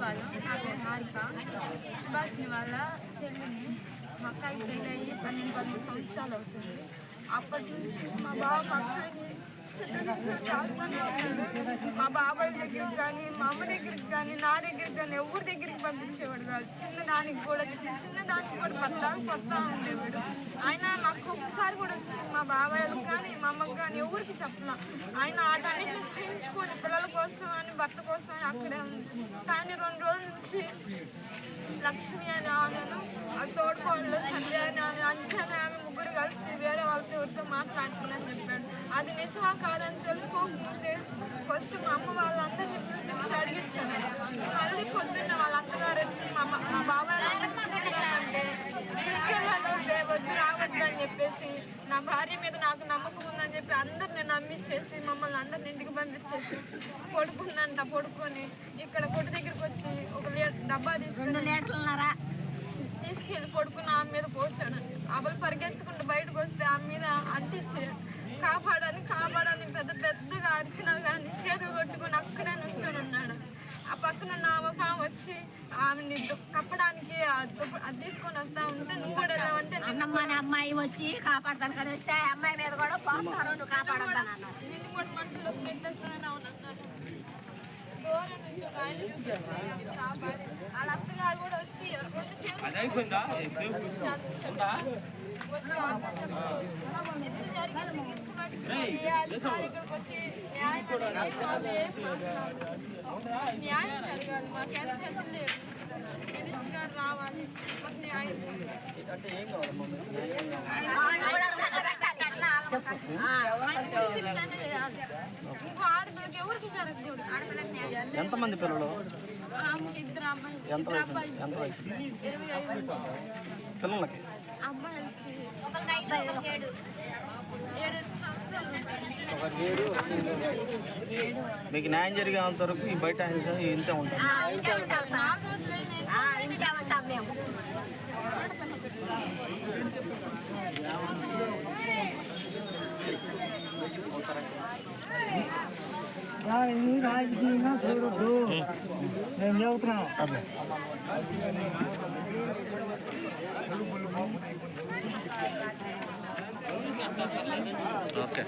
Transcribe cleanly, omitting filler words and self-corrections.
ఆశీర్వాదం. నా పేరు హారిక. సుభాష్ని వాళ్ళ చెల్లిని. మా అక్కకి పెళ్ళి అయ్యి 12 సంవత్సరాలు అవుతుంది. అప్పటి నుంచి మా బావ మా అక్కని మా బాబాయ్ దగ్గరికి కానీ, మా అమ్మ దగ్గరికి కానీ, నా దగ్గరికి కానీ ఎవరి దగ్గరికి పంపించేవాడు కాదు. చిన్నదానికి కూడా పడతా ఉండేవాడు. ఆయన నాకు ఒక్కసారి కూడా వచ్చి మా బాబాయ్లకు కానీ, మా అమ్మకి కానీ ఎవరికి చెప్పలా. ఆయన ఆటన్నింటినీ సహించుకొని పిల్లల కోసం అని, భర్త కోసం అని అక్కడే ఉంది. కానీ 2 రోజుల నుంచి లక్ష్మి అనే ఆమెను, తోడుకోళ్ళు సంధ్య అని ఆమె, అంజన అనే ఆమె ముగ్గురు కలిసి వేరే వాళ్ళతో ఎవరితో మాట్లాడుతున్నారని చెప్పాడు. అది నిజమా కాదని తెలుసుకోకముందే ఫస్ట్ మా అమ్మ వాళ్ళందరినీ పిలిపించి అడిగించాను. మళ్ళీ పొద్దున్న వాళ్ళ అత్తగారు వచ్చి మా బాబాయ్ తీసుకురాలంటే తీసుకెళ్ళాలంటే వద్దు రావద్దు అని చెప్పేసి, నా భార్య మీద నాకు నమ్మకం ఉందని చెప్పి అందరిని నమ్మించేసి మమ్మల్ని అందరిని ఇంటికి పంపించేసి పడుకొని ఇక్కడ కొట్టు దగ్గరికి వచ్చి ఒక డబ్బా తీసుకెళ్ళి పడుకుని ఆమె మీద పోసాడు. అబ్బలు పరిగెత్తుకుంటూ బయటకు వస్తే ఆమె మీద అంటించాడు. కాపాడని పెద్దగా అరిచినా కానీ చేతులు కొట్టుకొని అక్కడే నుంచొని ఉన్నాడు. ఆ పక్కన నా ఒక వచ్చి ఆమెని కప్పడానికి అది తీసుకొని వస్తా ఉంటే నువ్వు కూడా అంటే అమ్మాయి వచ్చి కాపాడతాను కదా వస్తే అమ్మాయి మీద కూడా పోస్తారు, నువ్వు కాపాడతాను నిన్ను కూడా మంటలో పెట్టేస్తానని అవునన్నాడు. దూరం నుంచి కాపాడి వాళ్ళ అత్తగారు కూడా వచ్చి 2 చేతులు న్యాయం జరగాలి. మాకెంత లేదు, మినిస్టర్ గారు రావాలి, మాకు న్యాయం ఇంకో ఆడపిల్లకి ఎవరికి జరగకూడదు. ఎంతమంది పిల్లలు? 2 అమ్మాయి 25 పిల్లలకి అమ్మాయిలకి 7 మీకు న్యాయం జరిగేంత వరకు ఈ బయట ఇంతే ఉంటుంది. 4 రోజులే ఇంకే ఉంటాం మేము. రాజకీయంగా చూడొద్దు, మేము చెబుతున్నాం. ఓకే.